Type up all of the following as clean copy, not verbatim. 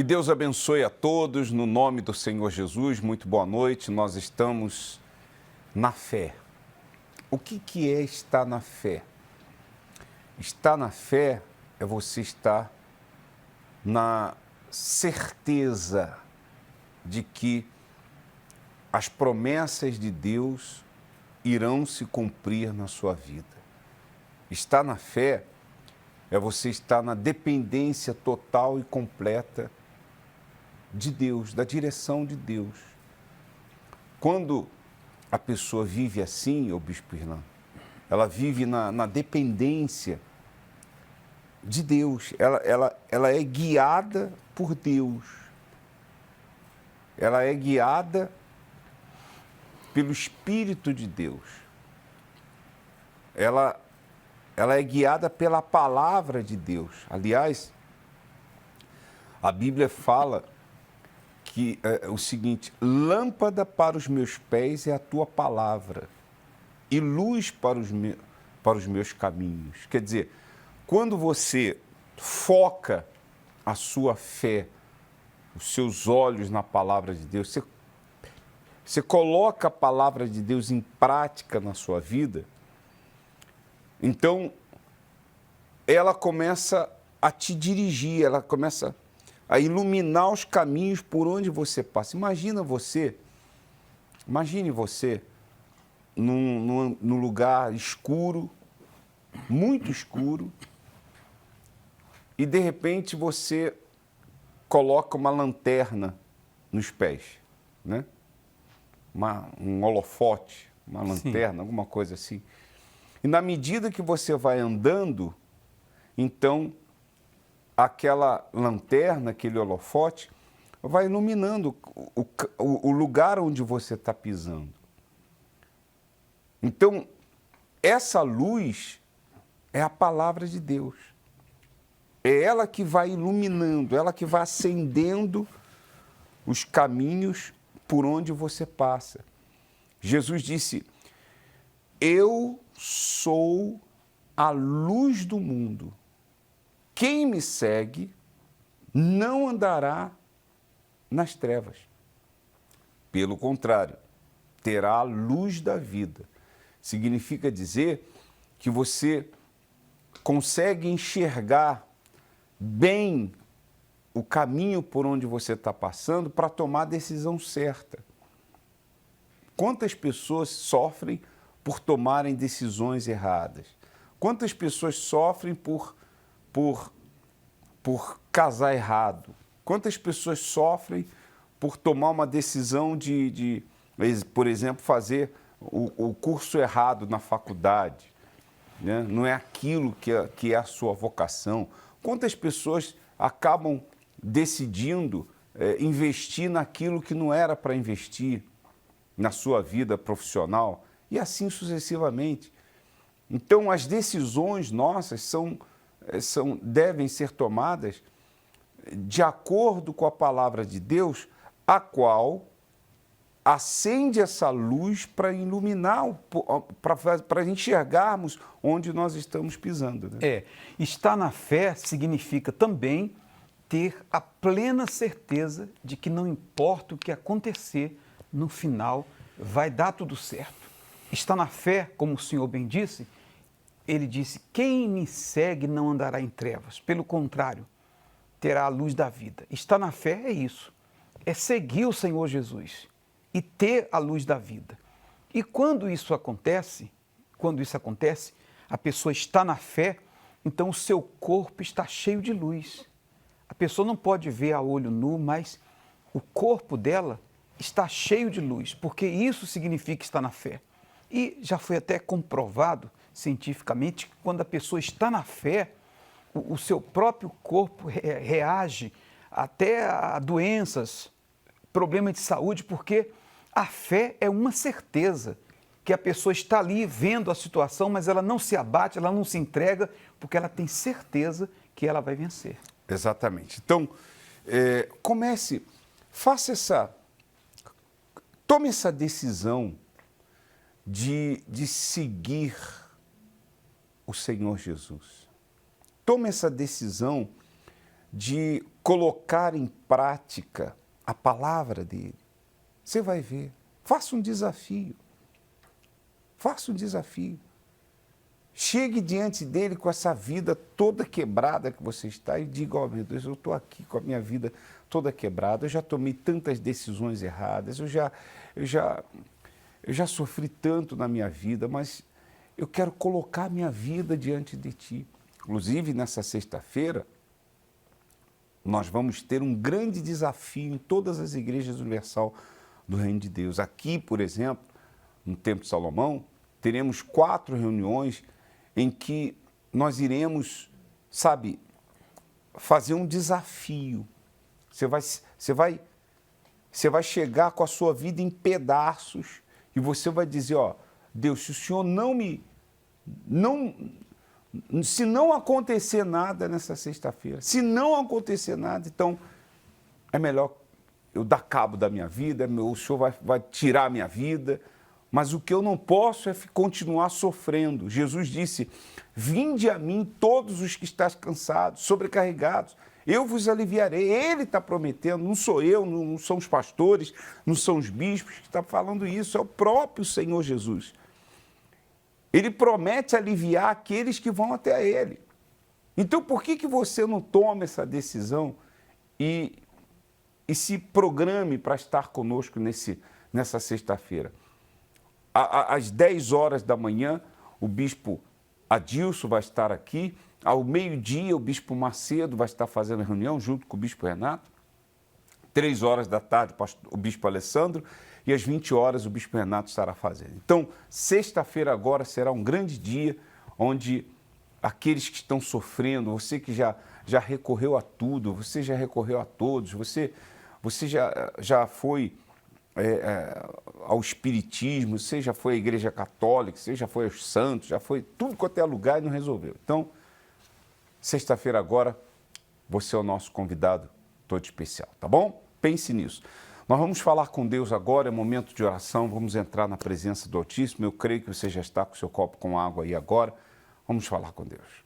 Que Deus abençoe a todos, no nome do Senhor Jesus. Muito boa noite. Nós estamos na fé. O que é estar na fé? Estar na fé é você estar na certeza de que as promessas de Deus irão se cumprir na sua vida. Estar na fé é você estar na dependência total e completa de Deus, da direção de Deus. Quando a pessoa vive assim, ô Bispo Irlan, ela vive na dependência de Deus, ela é guiada por Deus, ela é guiada pelo Espírito de Deus, ela é guiada pela palavra de Deus. Aliás, a Bíblia fala que é o seguinte: lâmpada para os meus pés é a tua palavra e luz para os meus caminhos. Quer dizer, quando você foca a sua fé, os seus olhos na palavra de Deus, você coloca a palavra de Deus em prática na sua vida, então ela começa a te dirigir, ela começa a iluminar os caminhos por onde você passa. Imagine você num lugar escuro, muito escuro, e de repente você coloca uma lanterna nos pés, né? Um holofote, uma lanterna, alguma coisa assim. E na medida que você vai andando, então aquela lanterna, aquele holofote, vai iluminando o lugar onde você está pisando. Então, essa luz é a palavra de Deus. É ela que vai iluminando, ela que vai acendendo os caminhos por onde você passa. Jesus disse: eu sou a luz do mundo. Quem me segue não andará nas trevas. Pelo contrário, terá a luz da vida. Significa dizer que você consegue enxergar bem o caminho por onde você está passando para tomar a decisão certa. Quantas pessoas sofrem por tomarem decisões erradas? Quantas pessoas sofrem por casar errado? Quantas pessoas sofrem por tomar uma decisão de por exemplo, fazer o curso errado na faculdade, né? Não é aquilo que é a sua vocação. Quantas pessoas acabam decidindo investir naquilo que não era para investir na sua vida profissional e assim sucessivamente. Então, as decisões nossas devem ser tomadas de acordo com a palavra de Deus, a qual acende essa luz para iluminar, para enxergarmos onde nós estamos pisando, né? Estar na fé significa também ter a plena certeza de que não importa o que acontecer, no final vai dar tudo certo. Estar na fé, como o Senhor bem disse, ele disse: quem me segue não andará em trevas, pelo contrário, terá a luz da vida. Estar na fé é isso, é seguir o Senhor Jesus e ter a luz da vida. E quando isso acontece, a pessoa está na fé, então o seu corpo está cheio de luz. A pessoa não pode ver a olho nu, mas o corpo dela está cheio de luz, porque isso significa estar na fé. E já foi até comprovado cientificamente que quando a pessoa está na fé, o seu próprio corpo reage até a doenças, problemas de saúde, porque a fé é uma certeza que a pessoa está ali vendo a situação, mas ela não se abate, ela não se entrega, porque ela tem certeza que ela vai vencer. Exatamente. Então, tome essa decisão de seguir o Senhor Jesus. Tome essa decisão de colocar em prática a palavra dele. Você vai ver. Faça um desafio. Faça um desafio. Chegue diante dele com essa vida toda quebrada que você está e diga, ó, meu Deus, eu estou aqui com a minha vida toda quebrada, eu já tomei tantas decisões erradas, eu já sofri tanto na minha vida, mas eu quero colocar minha vida diante de ti. Inclusive, nessa sexta-feira, nós vamos ter um grande desafio em todas as igrejas universal do Reino de Deus. Aqui, por exemplo, no Templo de Salomão, teremos 4 reuniões em que nós iremos, sabe, fazer um desafio. Você vai chegar com a sua vida em pedaços e você vai dizer, ó, Deus, se o Senhor se não acontecer nada nessa sexta-feira, se não acontecer nada, então é melhor eu dar cabo da minha vida, o Senhor vai tirar a minha vida, mas o que eu não posso é continuar sofrendo. Jesus disse, vinde a mim todos os que estáis cansados, sobrecarregados, eu vos aliviarei. Ele está prometendo, não sou eu, não são os pastores, não são os bispos que estão falando isso, é o próprio Senhor Jesus. Ele promete aliviar aqueles que vão até Ele. Então, por que você não toma essa decisão e se programe para estar conosco nessa sexta-feira? Às 10 horas da manhã, o bispo Adilson vai estar aqui. Ao meio-dia, o bispo Macedo vai estar fazendo a reunião junto com o bispo Renato. 3 horas da tarde, o bispo Alessandro. E às 20 horas, o bispo Renato estará fazendo. Então, sexta-feira agora será um grande dia onde aqueles que estão sofrendo, você que já recorreu a tudo, você já recorreu a todos, você já foi ao espiritismo, você já foi à igreja católica, você já foi aos santos, já foi tudo quanto é lugar e não resolveu. Então, sexta-feira agora, você é o nosso convidado todo especial, tá bom? Pense nisso. Nós vamos falar com Deus agora, é momento de oração, vamos entrar na presença do Altíssimo. Eu creio que você já está com o seu copo com água aí agora. Vamos falar com Deus.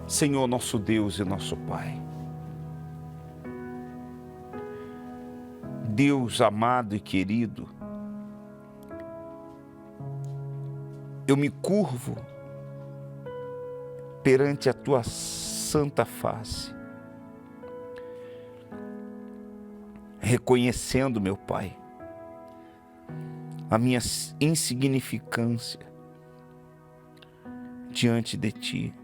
Senhor, nosso Deus e nosso Pai, Deus amado e querido, eu me curvo perante a Tua santa face, reconhecendo, meu Pai, a minha insignificância diante de Ti.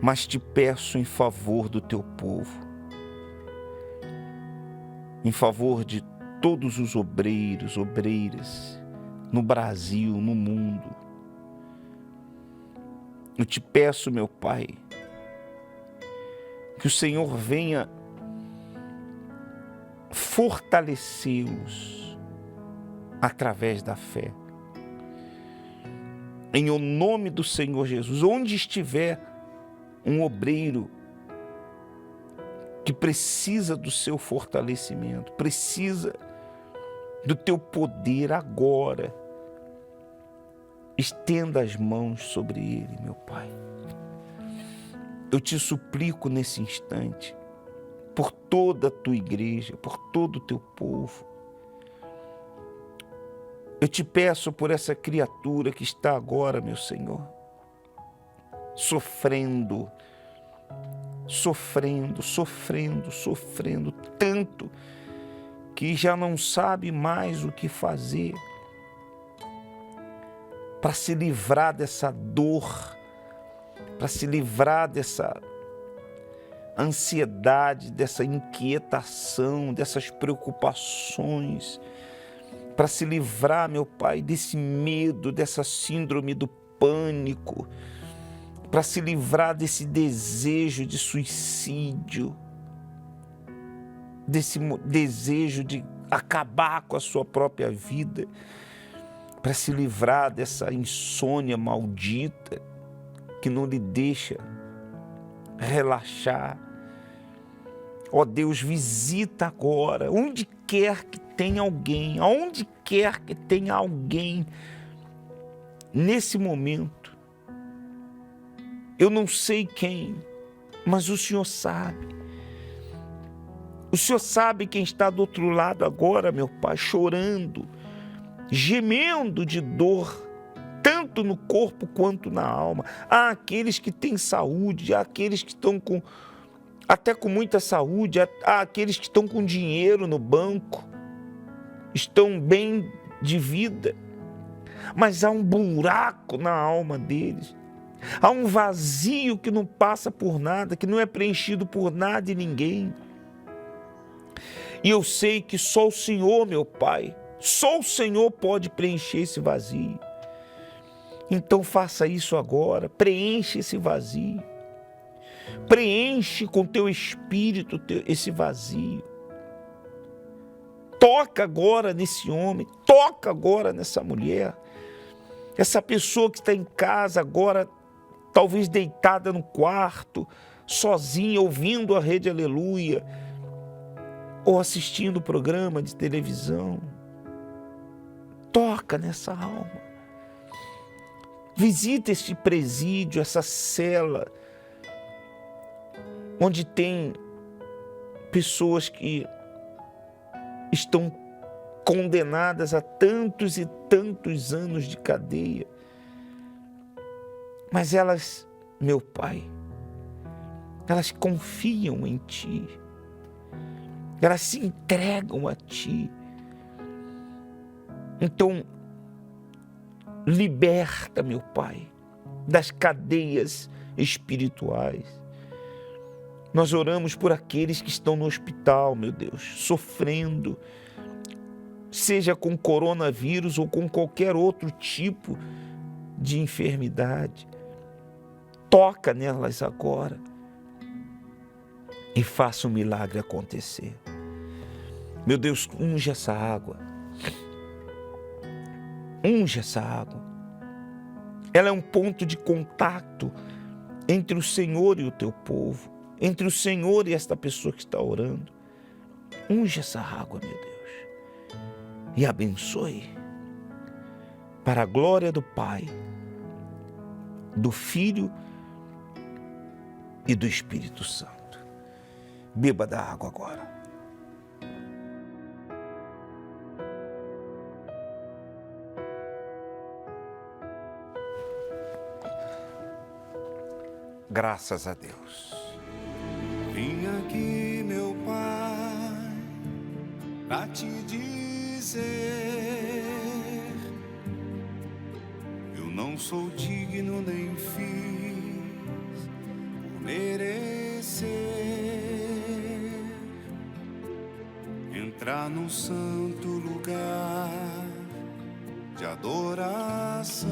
Mas te peço em favor do teu povo, em favor de todos os obreiros, obreiras, no Brasil, no mundo. Eu te peço, meu Pai, que o Senhor venha fortalecê-los através da fé. Em o nome do Senhor Jesus, onde estiver um obreiro que precisa do seu fortalecimento, precisa do teu poder agora, estenda as mãos sobre ele, meu Pai. Eu te suplico nesse instante, por toda a tua igreja, por todo o teu povo. Eu te peço por essa criatura que está agora, meu Senhor, sofrendo tanto que já não sabe mais o que fazer para se livrar dessa dor, para se livrar dessa ansiedade, dessa inquietação, dessas preocupações, para se livrar, meu Pai, desse medo, dessa síndrome do pânico, para se livrar desse desejo de suicídio, desse desejo de acabar com a sua própria vida, para se livrar dessa insônia maldita que não lhe deixa relaxar. Ó Deus, visita agora, onde quer que tenha alguém, aonde quer que tenha alguém nesse momento, eu não sei quem, mas o Senhor sabe. O Senhor sabe quem está do outro lado agora, meu Pai, chorando, gemendo de dor, tanto no corpo quanto na alma. Há aqueles que têm saúde, há aqueles que estão até com muita saúde, há aqueles que estão com dinheiro no banco, estão bem de vida, mas há um buraco na alma deles. Há um vazio que não passa por nada, que não é preenchido por nada e ninguém. E eu sei que só o Senhor, meu Pai, só o Senhor pode preencher esse vazio. Então faça isso agora, preenche esse vazio. Preenche com teu espírito esse vazio. Toca agora nesse homem, toca agora nessa mulher. Essa pessoa que está em casa agora, talvez deitada no quarto, sozinha, ouvindo a Rede Aleluia, ou assistindo o programa de televisão. Toca nessa alma. Visita este presídio, essa cela, onde tem pessoas que estão condenadas a tantos e tantos anos de cadeia. Mas elas, meu Pai, elas confiam em Ti. Elas se entregam a Ti. Então, liberta, meu Pai, das cadeias espirituais. Nós oramos por aqueles que estão no hospital, meu Deus, sofrendo, seja com coronavírus ou com qualquer outro tipo de enfermidade. Toca nelas agora e faça um milagre acontecer. Meu Deus, unge essa água. Unge essa água. Ela é um ponto de contato entre o Senhor e o teu povo, entre o Senhor e esta pessoa que está orando. Unge essa água, meu Deus, e abençoe para a glória do Pai, do Filho e do Espírito Santo. Beba da água agora. Graças a Deus. Vim aqui, meu Pai, pra te dizer: eu não sou digno nem fiz por merecer entrar no santo lugar de adoração.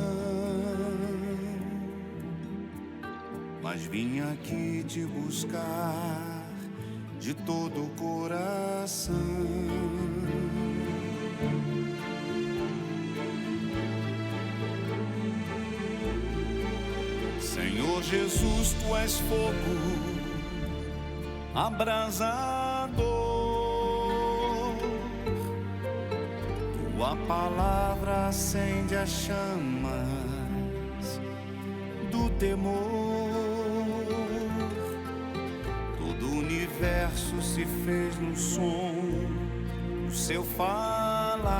Mas vim aqui te buscar de todo o coração. Senhor Jesus, Tu és fogo abrasador. Tua palavra acende as chamas do temor. O universo se fez no som do seu falar.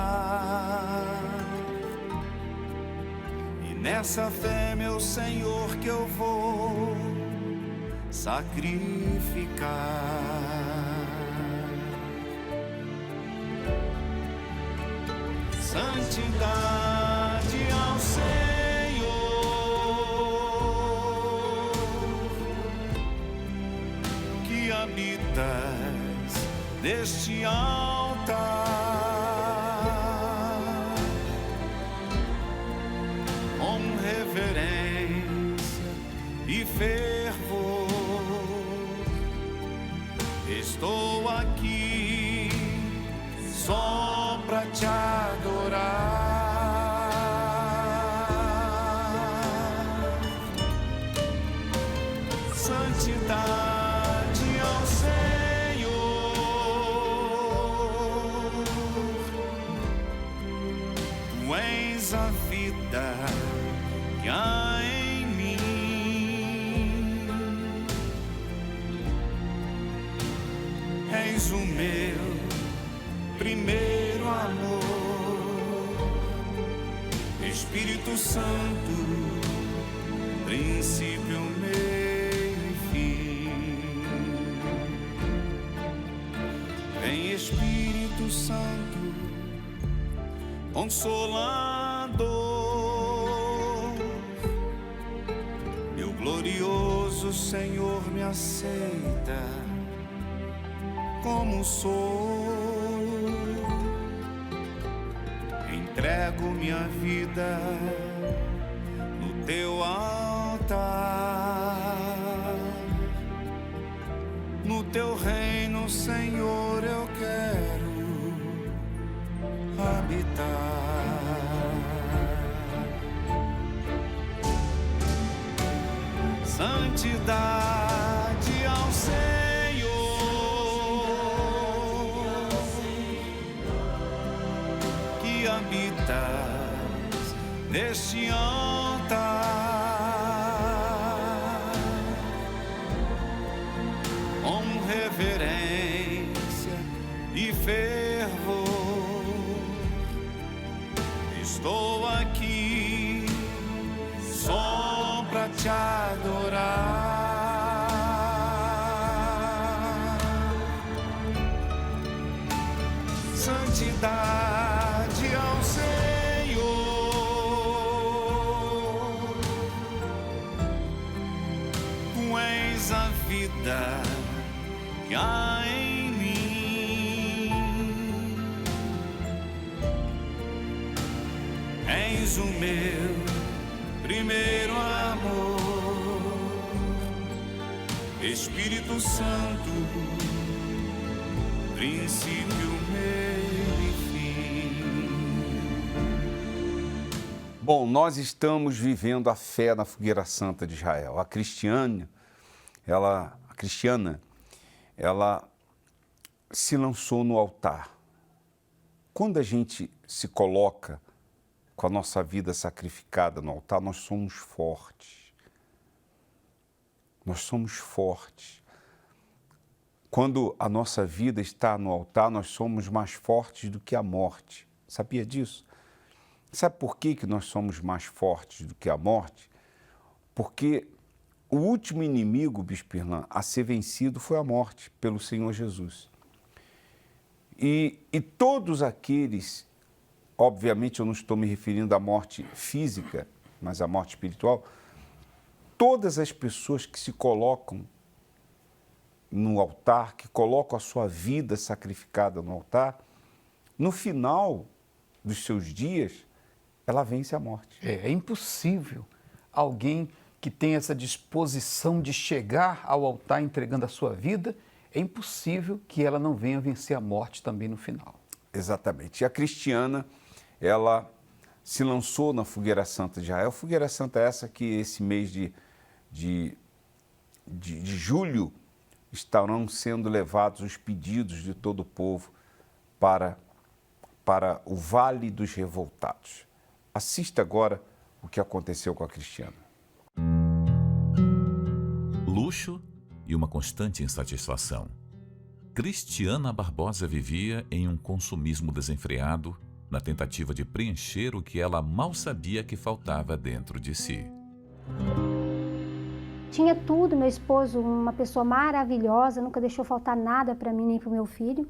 E nessa fé, meu Senhor, que eu vou sacrificar. Santidade ao Senhor. Habitas deste altar, com reverência e fervor, estou aqui só pra te adorar. Santidade vida que há em mim. És o meu primeiro amor, Espírito Santo, princípio, meio e fim. Vem, Espírito Santo, Consolador, meu glorioso Senhor, me aceita como sou. Entrego minha vida no teu altar. No teu reino, Senhor, eu quero habitar. Santidade ao Senhor, que habitas neste altar, com reverência e fervor. Estou aqui só pra te adorar. Santidade ao Senhor, tu és a vida que há em mim. És o meu primeiro amor, Espírito Santo, princípio, meio e fim. Bom, nós estamos vivendo a fé na fogueira santa de Israel. A cristiana, ela se lançou no altar. Quando a gente se coloca com a nossa vida sacrificada no altar, nós somos fortes. Nós somos fortes. Quando a nossa vida está no altar, nós somos mais fortes do que a morte. Sabia disso? Sabe por que nós somos mais fortes do que a morte? Porque o último inimigo, Bispo Irlan, a ser vencido foi a morte pelo Senhor Jesus. E todos aqueles, obviamente eu não estou me referindo à morte física, mas à morte espiritual, todas as pessoas que se colocam no altar, que colocam a sua vida sacrificada no altar, no final dos seus dias, ela vence a morte. É impossível alguém que tem essa disposição de chegar ao altar entregando a sua vida, é impossível que ela não venha vencer a morte também no final. Exatamente. E a cristiana, ela se lançou na fogueira santa de Israel. Fogueira santa é essa que esse mês de julho estarão sendo levados os pedidos de todo o povo para o Vale dos Revoltados. Assista agora o que aconteceu com a cristiana. Luxo e uma constante insatisfação. Cristiana Barbosa vivia em um consumismo desenfreado, na tentativa de preencher o que ela mal sabia que faltava dentro de si. Tinha tudo, meu esposo, uma pessoa maravilhosa, nunca deixou faltar nada para mim nem para o meu filho.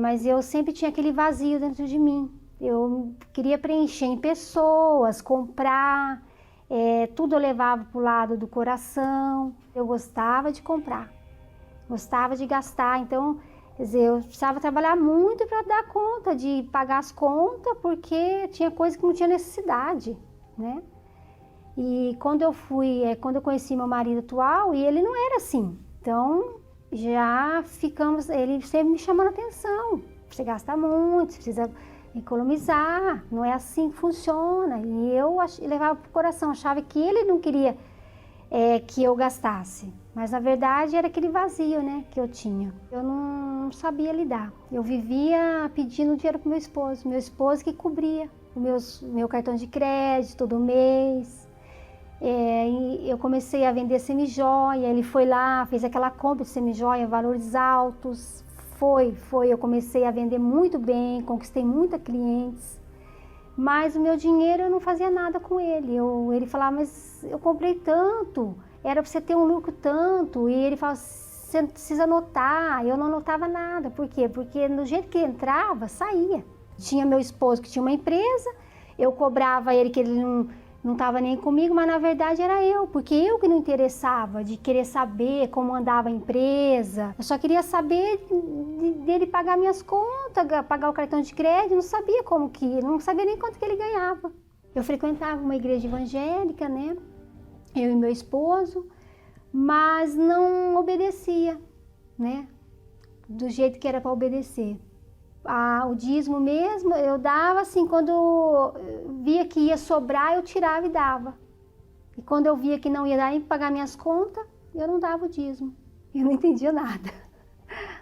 Mas eu sempre tinha aquele vazio dentro de mim. Eu queria preencher em pessoas, comprar, tudo eu levava para o lado do coração. Eu gostava de comprar, gostava de gastar, então, quer dizer, eu precisava trabalhar muito para dar conta de pagar as contas, porque tinha coisa que não tinha necessidade, né? E quando eu conheci meu marido atual, e ele não era assim, então já ficamos, ele sempre me chamando a atenção, você gasta muito, você precisa economizar, não é assim que funciona. E eu levava para o coração, achava que ele não queria que eu gastasse, mas na verdade era aquele vazio, né, que eu tinha. Eu não sabia lidar, eu vivia pedindo dinheiro para meu esposo que cobria meu cartão de crédito todo mês. E eu comecei a vender semijoia, ele foi lá, fez aquela compra de semijoia, valores altos. Eu comecei a vender muito bem, conquistei muitos clientes. Mas o meu dinheiro eu não fazia nada com ele. Ele falava, mas eu comprei tanto, era para você ter um lucro tanto. E ele falava, você não precisa anotar. Eu não anotava nada. Por quê? Porque no jeito que entrava, saía. Tinha meu esposo que tinha uma empresa, eu cobrava ele que ele não estava nem comigo, mas na verdade era eu, porque eu que não interessava de querer saber como andava a empresa. Eu só queria saber dele pagar minhas contas, pagar o cartão de crédito, não sabia não sabia nem quanto que ele ganhava. Eu frequentava uma igreja evangélica, né? Eu e meu esposo, mas não obedecia, né? Do jeito que era para obedecer. O dízimo mesmo, eu dava assim, quando via que ia sobrar, eu tirava e dava. E quando eu via que não ia dar nem pagar minhas contas, eu não dava o dízimo. Eu não entendia nada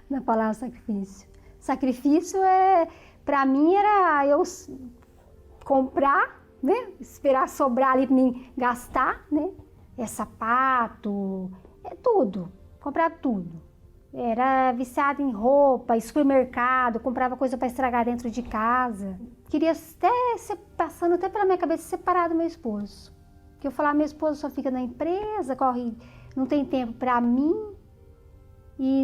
na palavra sacrifício. Sacrifício para mim era eu comprar, né? Esperar sobrar ali para mim gastar, né? Sapato, tudo, comprar tudo. Era viciada em roupa, supermercado, comprava coisa para estragar dentro de casa. Queria passando até pela minha cabeça separar do meu esposo. Porque eu falava, meu esposo só fica na empresa, não tem tempo para mim. E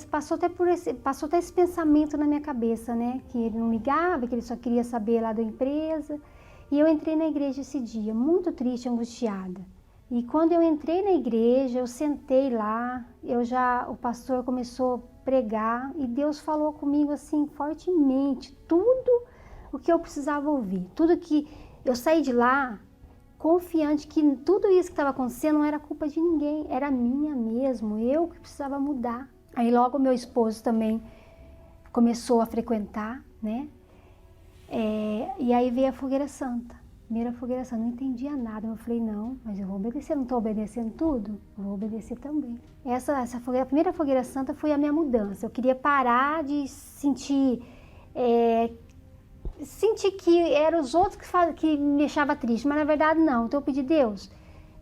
passou até esse pensamento na minha cabeça, né? Que ele não ligava, que ele só queria saber lá da empresa. E eu entrei na igreja esse dia, muito triste, angustiada. E quando eu entrei na igreja, eu sentei lá, o pastor começou a pregar e Deus falou comigo assim fortemente, tudo o que eu precisava ouvir, tudo que eu saí de lá confiante que tudo isso que estava acontecendo não era culpa de ninguém, era minha mesmo, eu que precisava mudar. Aí logo meu esposo também começou a frequentar, né? E aí veio a Fogueira Santa. Primeira fogueira santa, não entendia nada. Eu falei, não, mas eu vou obedecer, não estou obedecendo tudo? Eu vou obedecer também. A primeira fogueira santa foi a minha mudança. Eu queria parar de sentir que eram os outros que me deixavam triste, mas na verdade não. Então eu pedi, Deus,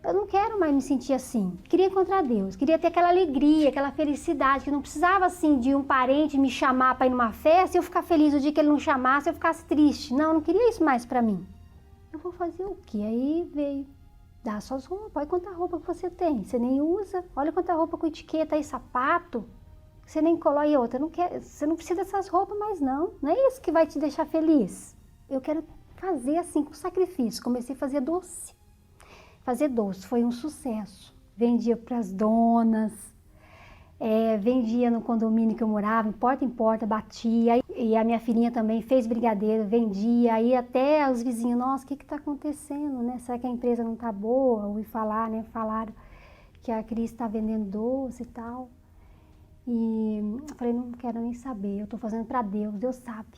eu não quero mais me sentir assim. Queria encontrar Deus, queria ter aquela alegria, aquela felicidade, que não precisava assim de um parente me chamar para ir numa festa e eu ficar feliz o dia que ele não chamasse, eu ficasse triste. Não, eu não queria isso mais para mim. Eu vou fazer o quê? Aí veio, dá suas roupas, olha quanta roupa que você tem, você nem usa, olha quanta roupa com etiqueta aí, sapato, você nem coloca e outra, você não precisa dessas roupas mais não é isso que vai te deixar feliz. Eu quero fazer assim, com sacrifício, comecei a fazer doce. Fazer doce foi um sucesso, vendia para as donas, vendia no condomínio que eu morava, em porta, batia. E a minha filhinha também fez brigadeiro, vendia. Aí até os vizinhos, nossa, o que está acontecendo, né? Será que a empresa não está boa? Ouvi falar, né? Falaram que a Cris está vendendo doce e tal. E eu falei, não quero nem saber, eu estou fazendo para Deus, Deus sabe.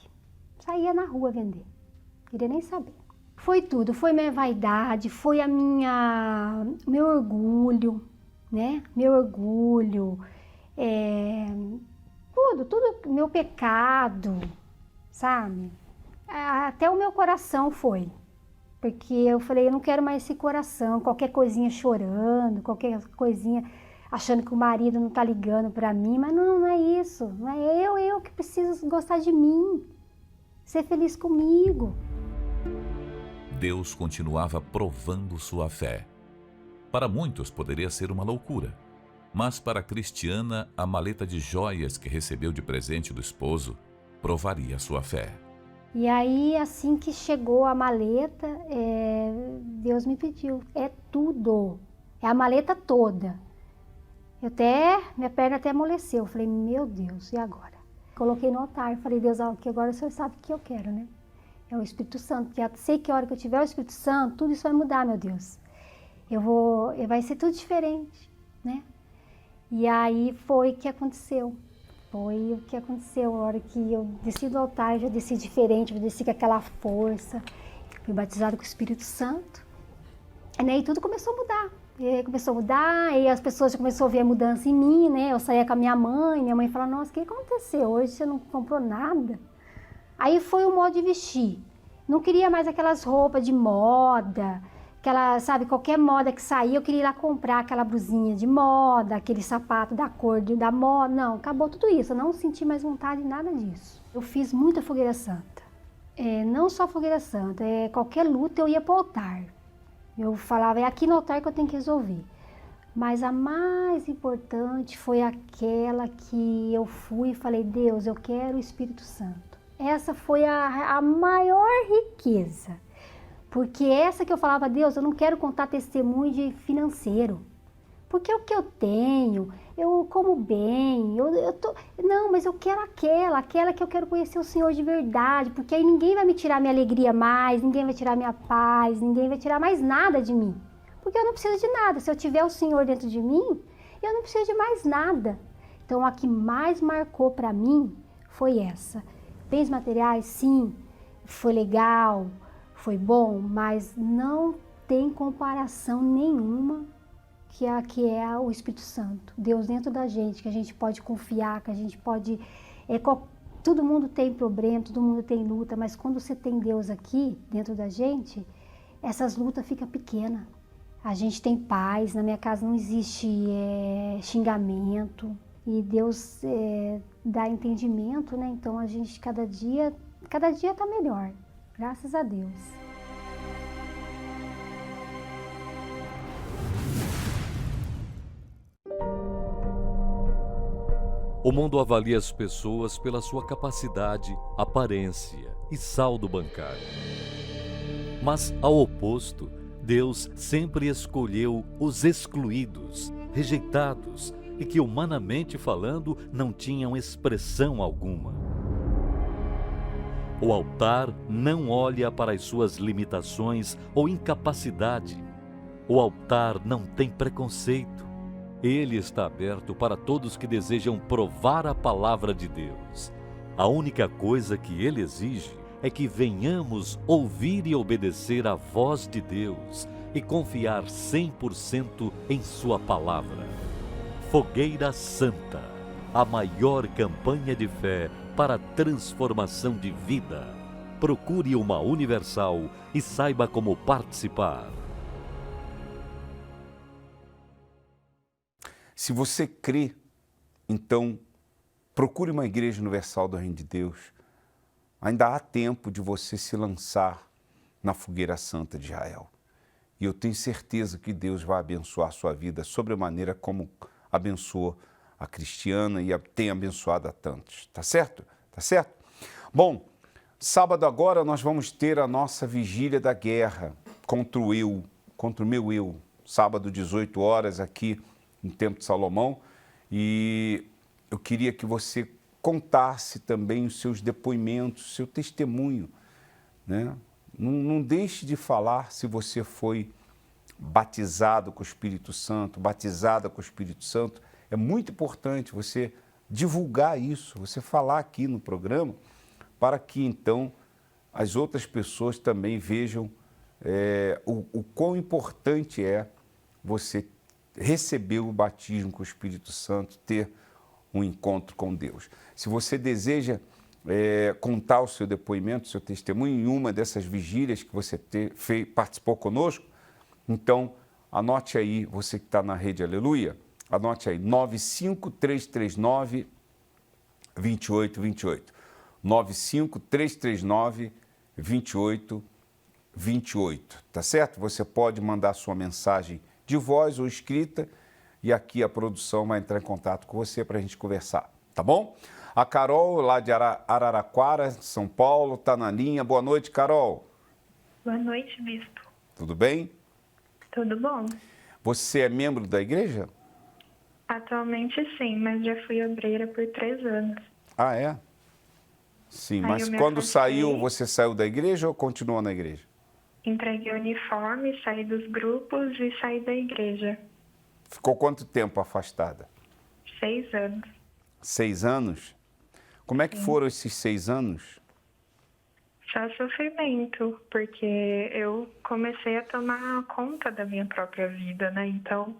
Saía na rua vender, queria nem saber. Foi tudo, foi minha vaidade, foi meu orgulho, né? Meu orgulho. Tudo meu pecado, sabe? Até o meu coração foi, porque eu falei, eu não quero mais esse coração, qualquer coisinha chorando, qualquer coisinha achando que o marido não tá ligando para mim, mas não é isso, não é eu que preciso gostar de mim, ser feliz comigo. Deus continuava provando sua fé. Para muitos poderia ser uma loucura, mas para a Cristiana, a maleta de joias que recebeu de presente do esposo provaria sua fé. E aí, assim que chegou a maleta, Deus me pediu, tudo, a maleta toda. Minha perna até amoleceu, eu falei, meu Deus, e agora? Coloquei no altar, falei, Deus, que agora o Senhor sabe o que eu quero, né? É o Espírito Santo, porque eu sei que a hora que eu tiver o Espírito Santo, tudo isso vai mudar, meu Deus. Vai ser tudo diferente, né? E aí foi o que aconteceu. Foi o que aconteceu. A hora que eu desci do altar, eu já desci diferente, eu desci com aquela força. Fui batizada com o Espírito Santo. E tudo começou a mudar. E as pessoas já começaram a ver a mudança em mim, né? Eu saía com a minha mãe falava, nossa, o que aconteceu? Hoje você não comprou nada. Aí foi o modo de vestir. Não queria mais aquelas roupas de moda, aquela, sabe, qualquer moda que saía, eu queria ir lá comprar aquela blusinha de moda, aquele sapato da cor da moda. Não, acabou tudo isso, eu não senti mais vontade de nada disso. Eu fiz muita fogueira santa. Não só fogueira santa, qualquer luta eu ia para o altar. Eu falava, é aqui no altar que eu tenho que resolver. Mas a mais importante foi aquela que eu fui e falei, Deus, eu quero o Espírito Santo. Essa foi a maior riqueza. Porque essa que eu falava, Deus, eu não quero contar testemunho de financeiro. Porque o que eu tenho, eu como bem, não, mas eu quero aquela que eu quero conhecer o Senhor de verdade, porque aí ninguém vai me tirar minha alegria mais, ninguém vai tirar minha paz, ninguém vai tirar mais nada de mim. Porque eu não preciso de nada, se eu tiver o Senhor dentro de mim, eu não preciso de mais nada. Então a que mais marcou para mim foi essa. Bens materiais, sim, foi legal, foi bom, mas não tem comparação nenhuma que é o Espírito Santo, Deus dentro da gente, que a gente pode confiar, que a gente pode... todo mundo tem problema, todo mundo tem luta, mas quando você tem Deus aqui, dentro da gente, essas lutas ficam pequenas. A gente tem paz, na minha casa não existe xingamento, e Deus dá entendimento, né? Então a gente cada dia tá melhor, graças a Deus. O mundo avalia as pessoas pela sua capacidade, aparência e saldo bancário. Mas, ao oposto, Deus sempre escolheu os excluídos, rejeitados e que, humanamente falando, não tinham expressão alguma. O altar não olha para as suas limitações ou incapacidade. O altar não tem preconceito. Ele está aberto para todos que desejam provar a palavra de Deus. A única coisa que ele exige é que venhamos ouvir e obedecer à voz de Deus e confiar 100% em sua palavra. Fogueira Santa, a maior campanha de fé para a transformação de vida. Procure uma Universal e saiba como participar. Se você crê, então procure uma Igreja Universal do Reino de Deus. Ainda há tempo de você se lançar na Fogueira Santa de Israel. E eu tenho certeza que Deus vai abençoar a sua vida sobremaneira como abençoou a Cristiana e tem abençoado a tantos. Tá certo? Tá certo? Bom, sábado agora nós vamos ter a nossa vigília da guerra contra o meu eu. Sábado, 18 horas, aqui no Templo de Salomão. E eu queria que você contasse também os seus depoimentos, seu testemunho, né? Não deixe de falar se você foi batizado com o Espírito Santo, batizada com o Espírito Santo. É muito importante você divulgar isso, você falar aqui no programa, para que então as outras pessoas também vejam o quão importante é você receber o batismo com o Espírito Santo, ter um encontro com Deus. Se você deseja contar o seu depoimento, o seu testemunho em uma dessas vigílias que você participou conosco, então anote aí, você que está na Rede Aleluia, anote aí, 95339-2828. 95339-2828, tá certo? Você pode mandar sua mensagem de voz ou escrita, e aqui a produção vai entrar em contato com você para a gente conversar, tá bom? A Carol, lá de Araraquara, São Paulo, está na linha. Boa noite, Carol. Boa noite, bispo. Tudo bem? Tudo bom? Você é membro da igreja? Atualmente sim, mas já fui obreira por 3 anos. Ah, é? Sim, Aí mas eu me quando afastei. saiu, você saiu da igreja ou continuou na igreja? Entreguei o uniforme, saí dos grupos e saí da igreja. Ficou quanto tempo afastada? 6 anos. 6 anos? Como é que foram esses 6 anos? Só sofrimento, porque eu comecei a tomar conta da minha própria vida, né? Então,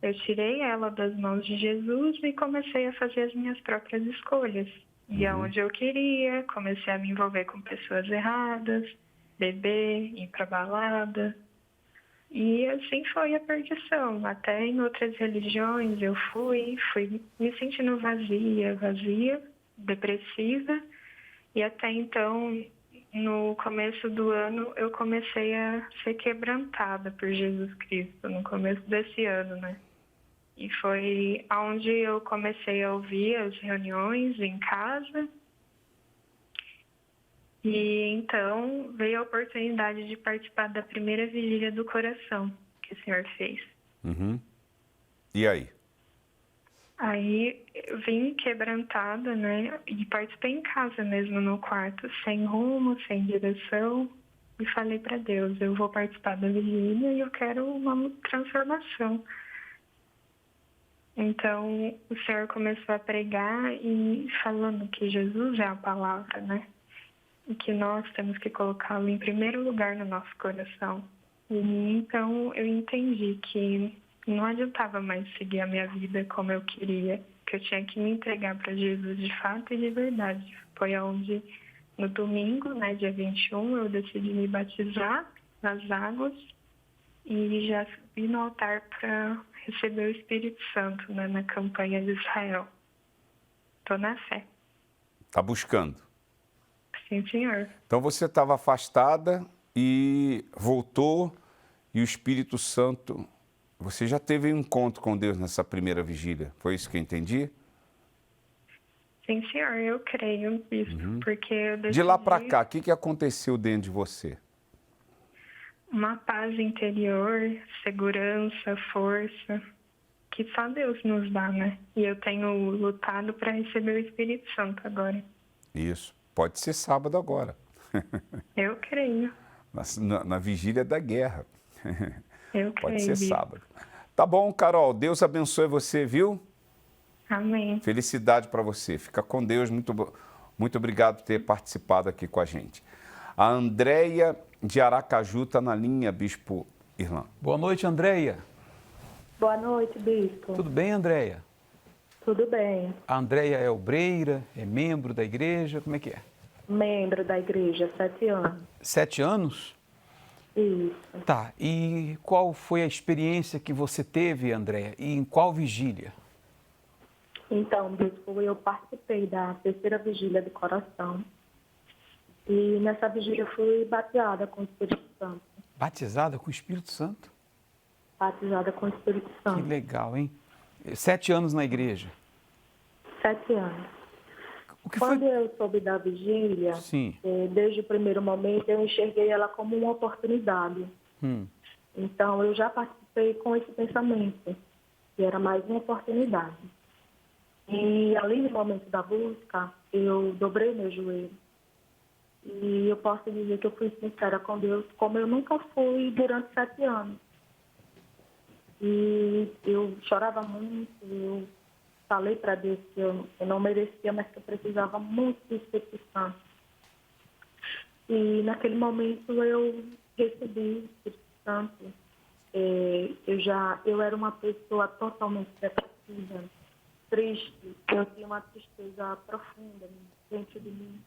eu tirei ela das mãos de Jesus e comecei a fazer as minhas próprias escolhas. Ia onde eu queria, comecei a me envolver com pessoas erradas. beber, ir pra balada. E assim foi a perdição. Até em outras religiões eu fui me sentindo vazia, depressiva. E até então, no começo do ano, eu comecei a ser quebrantada por Jesus Cristo, no começo desse ano, né? E foi onde eu comecei a ouvir as reuniões em casa. E então veio a oportunidade de participar da primeira vigília do coração que o Senhor fez. E aí? Aí eu vim quebrantada, né? E participei em casa mesmo, no quarto, sem rumo, sem direção. E falei para Deus, eu vou participar da vigília e eu quero uma transformação. Então o Senhor começou a pregar e falando que Jesus é a palavra, né? E que nós temos que colocá-lo em primeiro lugar no nosso coração. E então eu entendi que não adiantava mais seguir a minha vida como eu queria, que eu tinha que me entregar para Jesus de fato e de verdade. Foi onde, no domingo, né, dia 21, eu decidi me batizar nas águas e já subi no altar para receber o Espírito Santo, né, na campanha de Israel. Estou na fé. Está buscando. Sim, Senhor. Então você estava afastada e voltou, e o Espírito Santo... Você já teve um encontro com Deus nessa primeira vigília, foi isso que eu entendi? Sim, Senhor, eu creio isso, porque eu decidi... De lá para cá, o que aconteceu dentro de você? Uma paz interior, segurança, força, que só Deus nos dá, né? E eu tenho lutado para receber o Espírito Santo agora. Isso, pode ser sábado agora. Eu creio. Na vigília da guerra. Eu creio. Pode ser sábado. Tá bom, Carol, Deus abençoe você, viu? Amém. Felicidade para você. Fica com Deus. Muito obrigado por ter participado aqui com a gente. A Andréia de Aracaju está na linha, Bispo Irlan. Boa noite, Andréia. Boa noite, Bispo. Tudo bem, Andréia? Tudo bem. A Andréia é obreira, é membro da igreja, como é que é? Membro da igreja, 7 anos. 7 anos? Isso. Tá, e qual foi a experiência que você teve, Andréia, e em qual vigília? Então, Bispo, eu participei da terceira vigília do coração. E nessa vigília eu fui batizada com o Espírito Santo. Batizada com o Espírito Santo? Batizada com o Espírito Que Santo. legal, hein? 7 anos na igreja. 7 anos. O que Quando foi? eu soube da vigília, Sim. desde o primeiro momento, eu enxerguei ela como uma oportunidade. Então, eu já participei com esse pensamento, que era mais uma oportunidade. E ali no momento da busca, eu dobrei meu joelho. E eu posso dizer que eu fui sincera com Deus, como eu nunca fui durante 7 anos. E eu chorava muito, eu falei para Deus que eu não merecia, mas que eu precisava muito do Espírito Santo. E naquele momento eu recebi o Espírito Santo. Eu era uma pessoa totalmente depressiva, triste. Eu tinha uma tristeza profunda dentro de mim.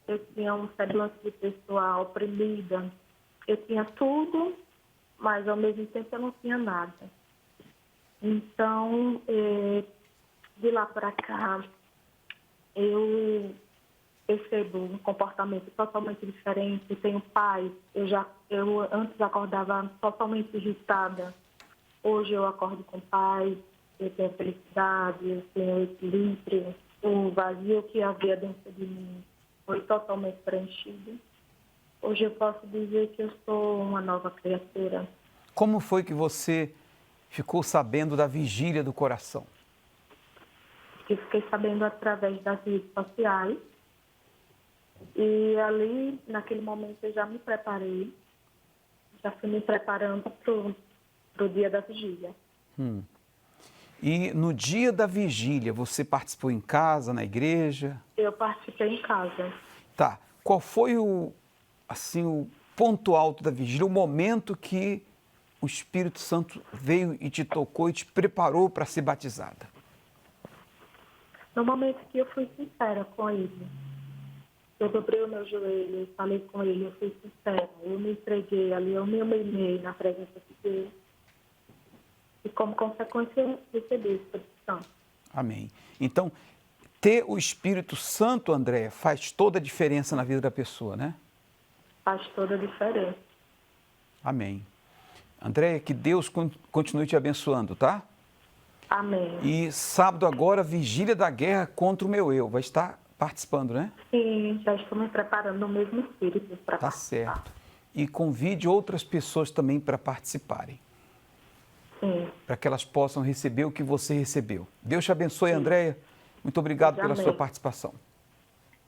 Eu tinha um semblante de pessoa oprimida. Eu tinha tudo, mas ao mesmo tempo eu não tinha nada. Então, de lá para cá, eu percebo um comportamento totalmente diferente. Eu tenho paz. Eu antes acordava totalmente irritada. Hoje eu acordo com paz, eu tenho felicidade, eu tenho equilíbrio. O vazio que havia dentro de mim foi totalmente preenchido. Hoje eu posso dizer que eu sou uma nova criatura. Como foi que você ficou sabendo da vigília do coração? Eu fiquei sabendo através das redes sociais. E ali, naquele momento, eu já me preparei. Já fui me preparando para o dia da vigília. E no dia da vigília, você participou em casa, na igreja? Eu participei em casa. Tá. Qual foi o ponto alto da vigília, o momento que o Espírito Santo veio e te tocou e te preparou para ser batizada? No momento que eu fui sincera com ele. Eu dobrei o meu joelho, eu falei com ele, eu fui sincera, eu me entreguei ali, eu me humilhei na presença de Deus. E como consequência, eu recebi o Espírito Santo. Amém. Então, ter o Espírito Santo, Andréia, faz toda a diferença na vida da pessoa, né? Faz toda a diferença. Amém. Andréia, que Deus continue te abençoando, tá? Amém. E sábado agora, Vigília da Guerra contra o meu eu. Vai estar participando, né? Sim, já estou me preparando no mesmo espírito para Tá participar. certo. E convide outras pessoas também para participarem, Sim. para que elas possam receber o que você recebeu. Deus te abençoe, Andréia. Muito obrigado pela sua participação.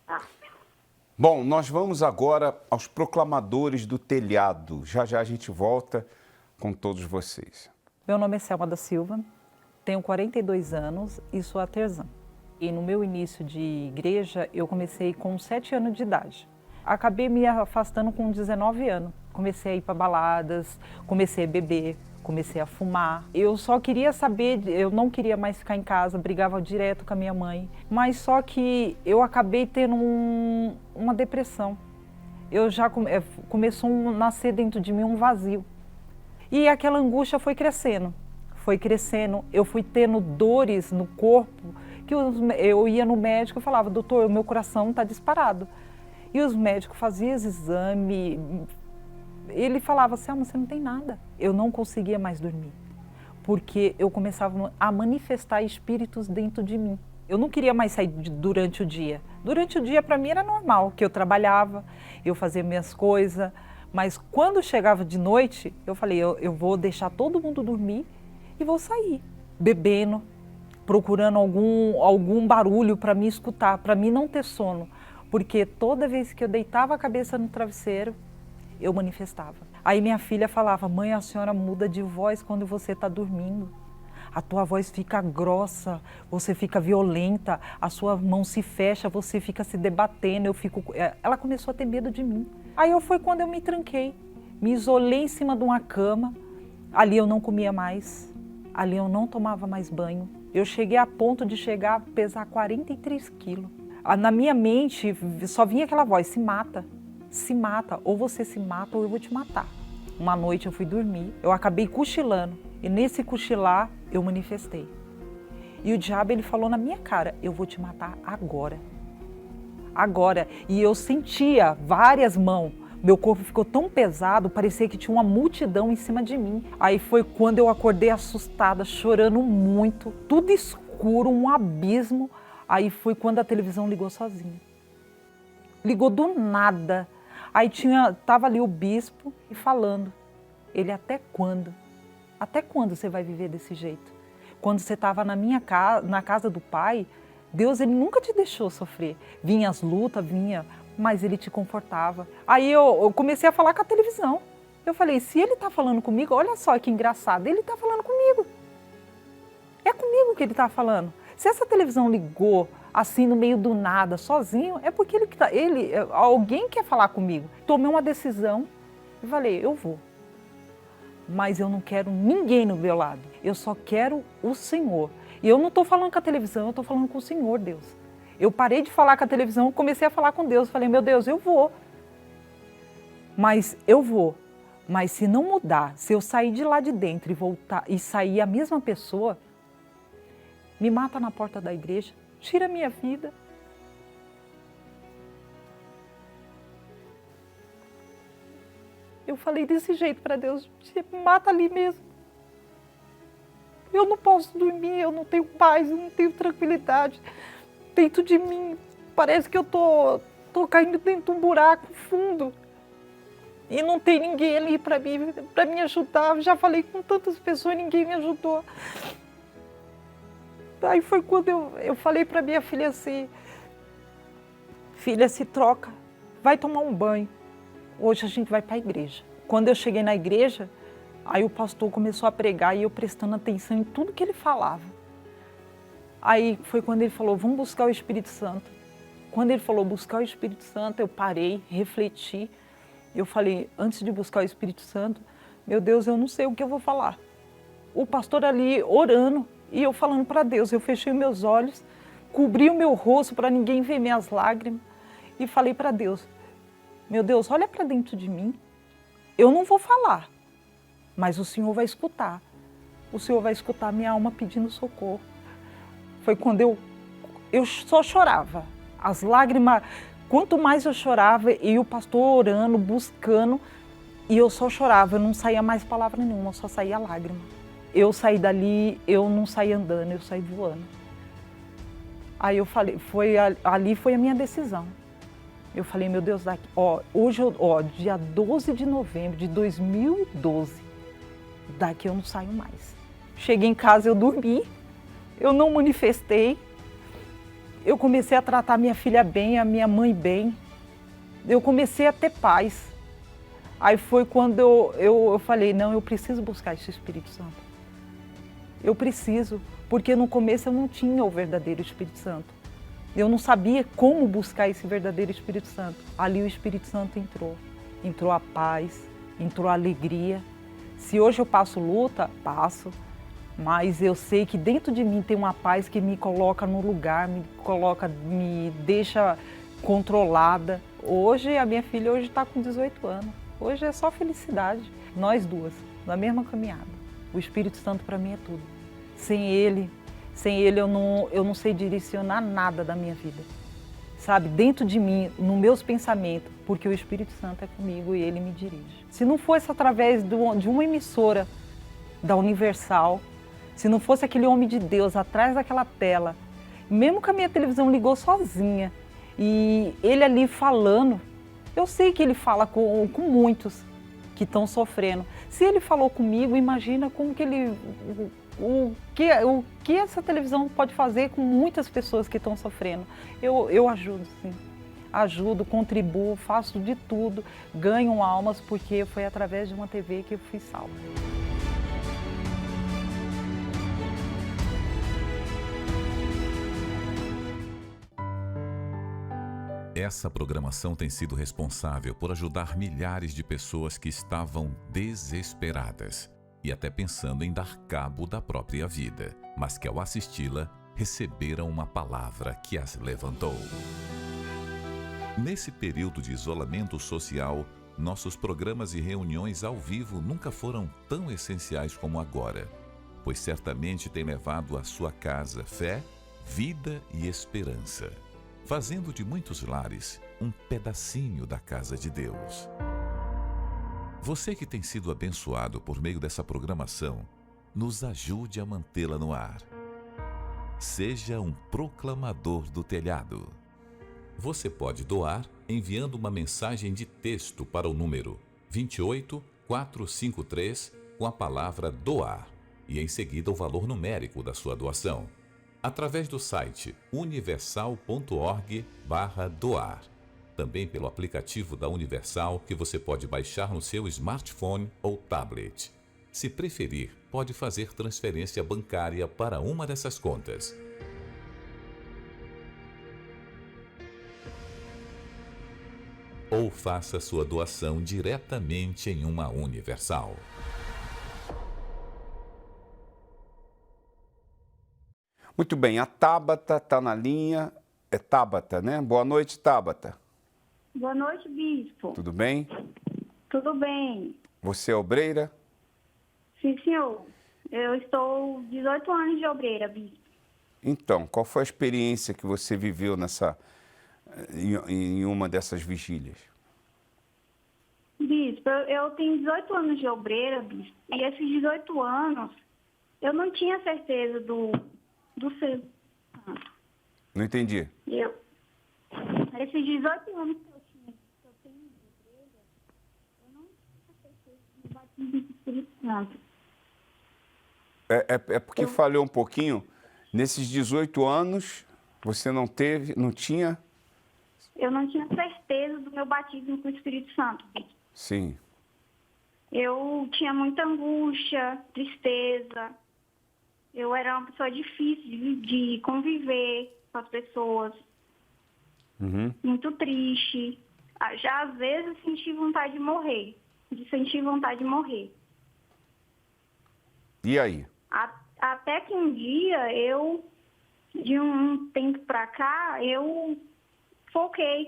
Tá. Bom, nós vamos agora aos proclamadores do telhado. Já já a gente volta com todos vocês. Meu nome é Selma da Silva, tenho 42 anos e sou artesã. E no meu início de igreja, eu comecei com 7 anos de idade. Acabei me afastando com 19 anos. Comecei a ir para baladas, comecei a beber, comecei a fumar. Eu só queria saber, eu não queria mais ficar em casa, brigava direto com a minha mãe. Mas só que eu acabei tendo uma depressão. Começou a nascer dentro de mim um vazio. E aquela angústia foi crescendo, eu fui tendo dores no corpo, que eu ia no médico e falava, doutor, o meu coração está disparado. E os médicos faziam exame, ele falava, Selma, você não tem nada. Eu não conseguia mais dormir, porque eu começava a manifestar espíritos dentro de mim. Eu não queria mais sair durante o dia. Durante o dia, para mim, era normal, que eu trabalhava, eu fazia minhas coisas, mas quando chegava de noite, eu falei, eu vou deixar todo mundo dormir e vou sair, bebendo, procurando algum barulho para me escutar, para mim não ter sono. Porque toda vez que eu deitava a cabeça no travesseiro, eu manifestava. Aí minha filha falava, mãe, a senhora muda de voz quando você está dormindo. A tua voz fica grossa, você fica violenta, a sua mão se fecha, você fica se debatendo, Ela começou a ter medo de mim. Aí foi quando eu me tranquei, me isolei em cima de uma cama, ali eu não comia mais, ali eu não tomava mais banho. Eu cheguei a ponto de chegar a pesar 43 quilos. Na minha mente só vinha aquela voz, se mata, ou você se mata ou eu vou te matar. Uma noite eu fui dormir, eu acabei cochilando e nesse cochilar eu manifestei. E o diabo ele falou na minha cara, eu vou te matar agora. Agora. E eu sentia várias mãos, meu corpo ficou tão pesado, parecia que tinha uma multidão em cima de mim. Aí foi quando eu acordei assustada, chorando muito, tudo escuro, um abismo. Aí foi quando a televisão ligou sozinha. Ligou do nada. Aí tava ali o bispo e falando. Ele, até quando? Até quando você vai viver desse jeito? Quando você estava na casa do Pai, Deus ele nunca te deixou sofrer. Vinha as lutas, mas ele te confortava. Aí eu comecei a falar com a televisão. Eu falei, se ele está falando comigo, olha só que engraçado, ele está falando comigo. É comigo que ele está falando. Se essa televisão ligou assim no meio do nada, sozinho, é porque alguém quer falar comigo. Tomei uma decisão e falei, eu vou. Mas eu não quero ninguém no meu lado. Eu só quero o Senhor. E eu não estou falando com a televisão, eu estou falando com o Senhor, Deus. Eu parei de falar com a televisão, comecei a falar com Deus. Falei, meu Deus, eu vou. Mas eu vou. Mas se não mudar, se eu sair de lá de dentro e voltar e sair a mesma pessoa, me mata na porta da igreja, tira a minha vida. Eu falei desse jeito para Deus, me mata ali mesmo. Eu não posso dormir, eu não tenho paz, eu não tenho tranquilidade. Dentro de mim, parece que eu tô caindo dentro de um buraco fundo. E não tem ninguém ali para me ajudar. Eu já falei com tantas pessoas e ninguém me ajudou. Aí foi quando eu falei para minha filha assim, filha, se troca, vai tomar um banho. Hoje a gente vai para a igreja. Quando eu cheguei na igreja, aí o pastor começou a pregar e eu prestando atenção em tudo que ele falava. Aí foi quando ele falou, vamos buscar o Espírito Santo. Quando ele falou buscar o Espírito Santo, eu parei, refleti. Eu falei, antes de buscar o Espírito Santo, meu Deus, eu não sei o que eu vou falar. O pastor ali orando e eu falando para Deus, eu fechei meus olhos, cobri o meu rosto para ninguém ver minhas lágrimas. e falei para Deus, meu Deus, olha para dentro de mim, eu não vou falar, mas o Senhor vai escutar. O Senhor vai escutar minha alma pedindo socorro. Foi quando eu só chorava. As lágrimas, quanto mais eu chorava, e o pastor orando, buscando, e eu só chorava, eu não saía mais palavra nenhuma, só saía lágrima. Eu saí dali, eu não saí andando, eu saí voando. Aí eu falei, ali foi a minha decisão. Eu falei, meu Deus, hoje, dia 12 de novembro de 2012, daqui eu não saio mais. Cheguei em casa, eu dormi, eu não manifestei, eu comecei a tratar minha filha bem, a minha mãe bem, eu comecei a ter paz. Aí foi quando eu falei, não, eu preciso buscar esse Espírito Santo. Eu preciso, porque no começo eu não tinha o verdadeiro Espírito Santo. Eu não sabia como buscar esse verdadeiro Espírito Santo. Ali o Espírito Santo entrou. Entrou a paz, entrou a alegria. Se hoje eu passo luta, passo. Mas eu sei que dentro de mim tem uma paz que me coloca no lugar, me deixa controlada. Hoje, a minha filha está com 18 anos. Hoje é só felicidade. Nós duas, na mesma caminhada. O Espírito Santo para mim é tudo. Sem ele eu não sei direcionar nada da minha vida. Sabe, dentro de mim, nos meus pensamentos, porque o Espírito Santo é comigo e ele me dirige. Se não fosse através de uma emissora da Universal, se não fosse aquele homem de Deus atrás daquela tela, mesmo que a minha televisão ligou sozinha, e ele ali falando, eu sei que ele fala com muitos que estão sofrendo. Se ele falou comigo, imagina como que o que essa televisão pode fazer com muitas pessoas que estão sofrendo. Eu ajudo, sim. Ajudo, contribuo, faço de tudo, ganho almas, porque foi através de uma TV que eu fui salva. Essa programação tem sido responsável por ajudar milhares de pessoas que estavam desesperadas e até pensando em dar cabo da própria vida, mas que ao assisti-la, receberam uma palavra que as levantou. Nesse período de isolamento social, nossos programas e reuniões ao vivo nunca foram tão essenciais como agora, pois certamente tem levado à sua casa fé, vida e esperança, fazendo de muitos lares um pedacinho da casa de Deus. Você que tem sido abençoado por meio dessa programação, nos ajude a mantê-la no ar. Seja um proclamador do telhado. Você pode doar enviando uma mensagem de texto para o número 28453 com a palavra doar e em seguida o valor numérico da sua doação, através do site universal.org/doar. Também pelo aplicativo da Universal que você pode baixar no seu smartphone ou tablet. Se preferir, pode fazer transferência bancária para uma dessas contas. Ou faça sua doação diretamente em uma Universal. Muito bem, a Tabata está na linha. É Tabata, né? Boa noite, Tabata. Boa noite, bispo. Tudo bem? Tudo bem. Você é obreira? Sim, senhor. Eu estou 18 anos de obreira, bispo. Então, qual foi a experiência que você viveu em uma dessas vigílias? Bispo, eu tenho 18 anos de obreira, bispo. E esses 18 anos, eu não tinha certeza do ser. Não entendi. Esses 18 anos que eu tenho de obreira, eu não tinha certeza do batismo do Espírito Santo. É porque falhou um pouquinho. Nesses 18 anos, você não tinha? Eu não tinha certeza do meu batismo com o Espírito Santo. Sim. Eu tinha muita angústia, tristeza. Eu era uma pessoa difícil de conviver com as pessoas. Uhum. Muito triste. Já às vezes senti vontade de morrer. E aí? Até que um dia de um tempo pra cá, eu foquei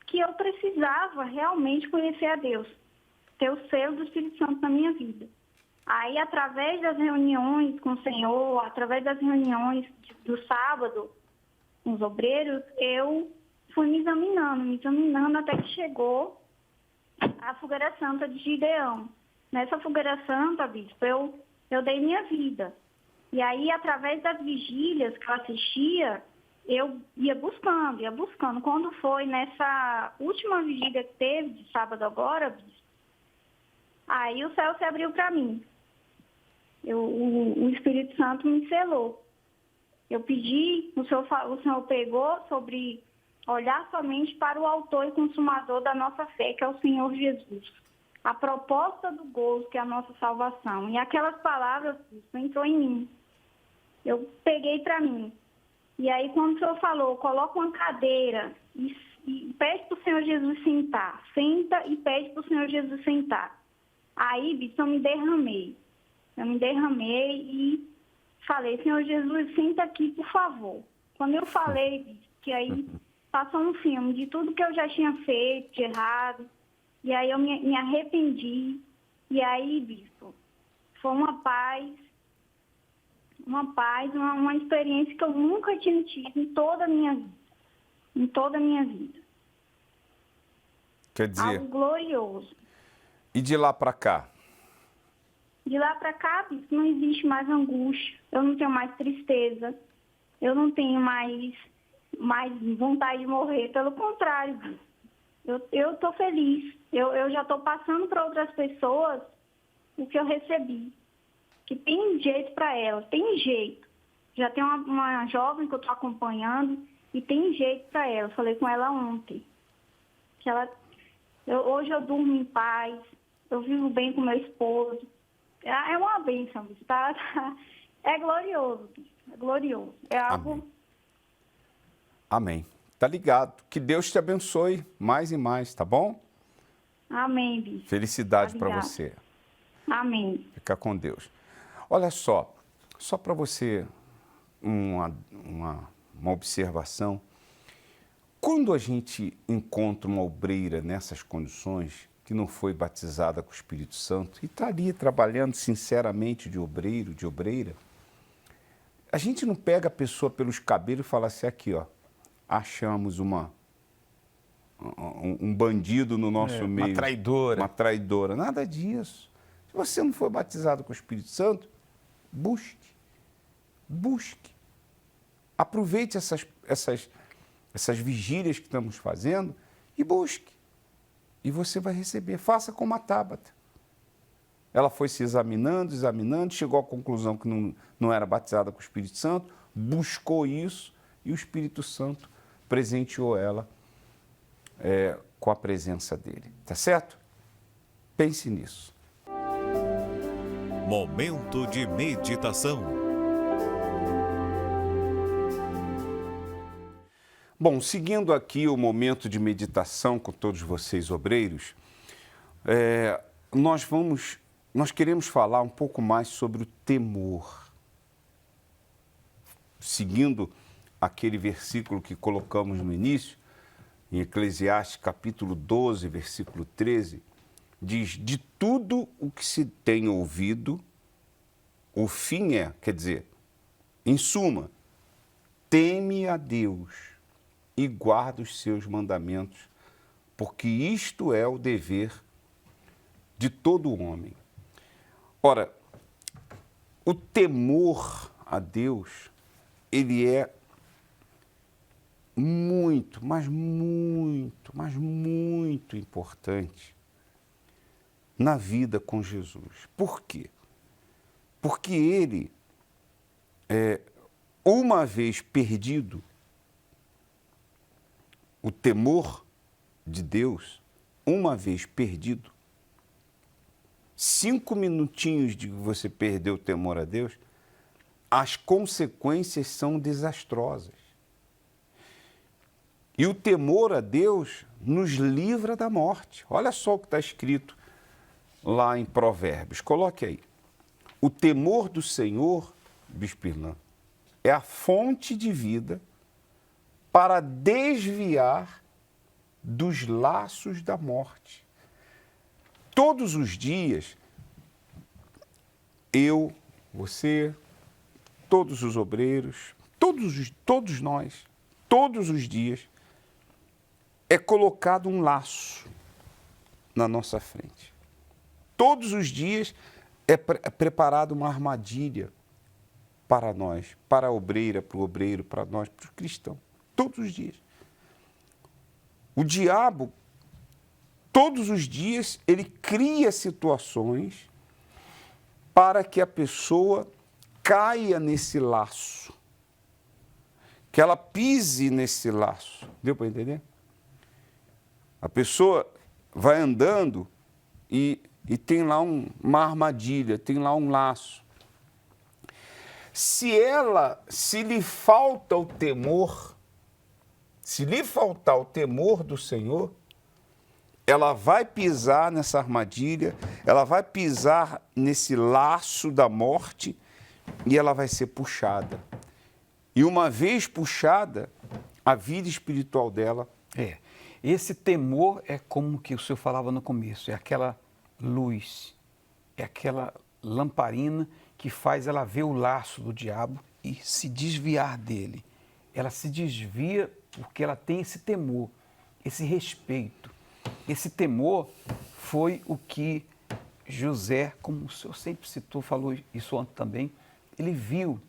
que eu precisava realmente conhecer a Deus, ter o selo do Espírito Santo na minha vida. Aí, através das reuniões com o Senhor, através das reuniões do sábado com os obreiros, eu fui me examinando até que chegou a fogueira santa de Gideão. Nessa fogueira santa, bispo, eu dei minha vida. E aí, através das vigílias que eu assistia, eu ia buscando. Quando foi nessa última vigília que teve, de sábado agora, bispo, aí o céu se abriu para mim. O Espírito Santo me selou. Eu pedi, o Senhor pegou sobre olhar somente para o autor e consumador da nossa fé, que é o Senhor Jesus. A proposta do gozo, que é a nossa salvação. E aquelas palavras, isso entrou em mim. Eu peguei para mim. E aí, quando o Senhor falou, coloca uma cadeira e pede para o Senhor Jesus sentar. Senta e pede para o Senhor Jesus sentar. Aí, bicho, eu me derramei. E falei, Senhor Jesus, senta aqui, por favor. Quando eu falei, bicho, que aí passou um filme de tudo que eu já tinha feito de errado. E aí eu me arrependi. E aí, bispo, foi uma experiência que eu nunca tinha tido em toda a minha vida. Quer dizer... Algo glorioso. E de lá para cá? De lá para cá, bispo, não existe mais angústia. Eu não tenho mais tristeza. Eu não tenho mais vontade de morrer. Pelo contrário, bispo. Eu estou feliz. Eu já estou passando para outras pessoas o que eu recebi. Que tem jeito para elas, tem jeito. Já tem uma jovem que eu estou acompanhando e tem jeito para ela. Falei com ela ontem. Hoje eu durmo em paz, eu vivo bem com meu esposo. É uma bênção, tá? É glorioso, é glorioso. É algo... Amém. Tá ligado. Que Deus te abençoe mais e mais, tá bom? Amém, bispo. Felicidade para você. Amém. Fica com Deus. Olha só para você uma observação. Quando a gente encontra uma obreira nessas condições, que não foi batizada com o Espírito Santo, e está ali trabalhando sinceramente de obreiro, de obreira, a gente não pega a pessoa pelos cabelos e fala assim, aqui, ó, achamos um bandido no nosso meio. Uma traidora. Uma traidora. Nada disso. Se você não foi batizado com o Espírito Santo, busque. Aproveite essas vigílias que estamos fazendo e busque. E você vai receber. Faça como a Tábata. Ela foi se examinando, chegou à conclusão que não era batizada com o Espírito Santo, buscou isso e o Espírito Santo presenteou ela com a presença dele. Tá certo? Pense nisso. Momento de meditação. Bom, seguindo aqui o momento de meditação com todos vocês, obreiros, nós queremos falar um pouco mais sobre o temor. Seguindo aquele versículo que colocamos no início, em Eclesiastes capítulo 12, versículo 13, diz, de tudo o que se tem ouvido, o fim quer dizer, em suma, teme a Deus e guarda os seus mandamentos, porque isto é o dever de todo homem. Ora, o temor a Deus, ele é muito, mas muito importante na vida com Jesus. Por quê? Porque ele, uma vez perdido, o temor de Deus, uma vez perdido, 5 minutinhos de você perder o temor a Deus, as consequências são desastrosas. E o temor a Deus nos livra da morte. Olha só o que está escrito lá em Provérbios. Coloque aí. O temor do Senhor, Bispo Irlan, é a fonte de vida para desviar dos laços da morte. Todos os dias, eu, você, todos os obreiros, todos nós, todos os dias, é colocado um laço na nossa frente. Todos os dias é preparada uma armadilha para nós, para a obreira, para o obreiro, para nós, para o cristão. Todos os dias. O diabo, todos os dias, ele cria situações para que a pessoa caia nesse laço, que ela pise nesse laço. Deu para entender? A pessoa vai andando e tem lá uma armadilha, tem lá um laço. Se lhe falta o temor, se lhe faltar o temor do Senhor, ela vai pisar nessa armadilha, ela vai pisar nesse laço da morte e ela vai ser puxada. E uma vez puxada, a vida espiritual dela... Esse temor é como que o senhor falava no começo, é aquela luz, é aquela lamparina que faz ela ver o laço do diabo e se desviar dele. Ela se desvia porque ela tem esse temor, esse respeito. Esse temor foi o que José, como o senhor sempre citou, falou isso ontem também, ele viu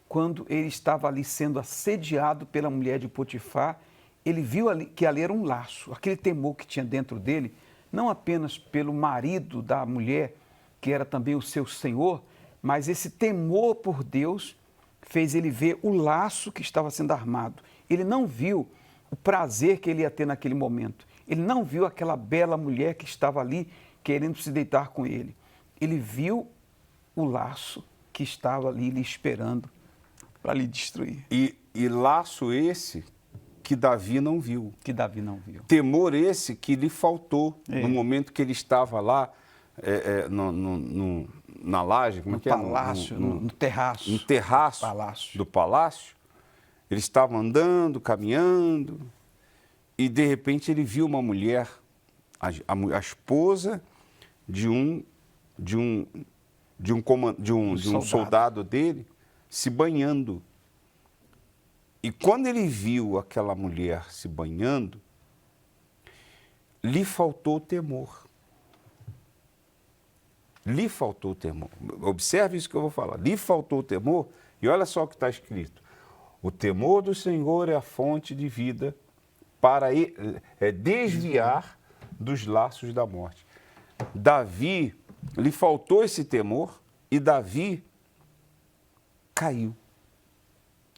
quando ele estava ali sendo assediado pela mulher de Potifar. Ele viu ali, que ali era um laço, aquele temor que tinha dentro dele, não apenas pelo marido da mulher, que era também o seu senhor, mas esse temor por Deus fez ele ver o laço que estava sendo armado. Ele não viu o prazer que ele ia ter naquele momento. Ele não viu aquela bela mulher que estava ali querendo se deitar com ele. Ele viu o laço que estava ali lhe esperando para lhe destruir. E laço esse que Davi não viu. Que Davi não viu. Temor esse que lhe faltou no momento que ele estava lá na laje, como no palácio, no terraço. No terraço do palácio. Ele estava andando, caminhando, e de repente ele viu uma mulher, a esposa de um soldado dele, se banhando. E quando ele viu aquela mulher se banhando, lhe faltou temor. Lhe faltou temor. Observe isso que eu vou falar. Lhe faltou temor, e olha só o que está escrito. O temor do Senhor é a fonte de vida para desviar dos laços da morte. Davi, lhe faltou esse temor e Davi caiu.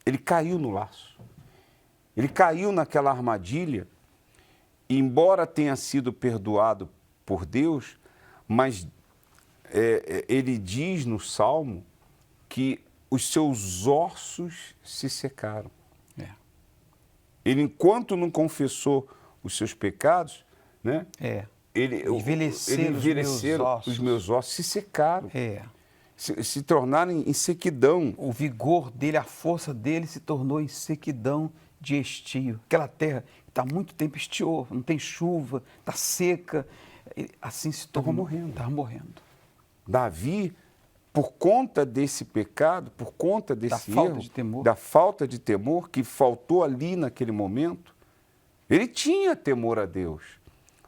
Ele caiu no laço. Ele caiu naquela armadilha, e embora tenha sido perdoado por Deus, mas ele diz no Salmo que os seus ossos se secaram. Ele, enquanto não confessou os seus pecados, né? Envelheceram os meus ossos, se secaram. Se tornaram em sequidão. O vigor dele, a força dele se tornou em sequidão de estio. Aquela terra está há muito tempo estiou, não tem chuva, está seca. Assim se tornou. Estava morrendo. Davi, por conta desse pecado, por conta desse erro, da falta de temor que faltou ali naquele momento, ele tinha temor a Deus,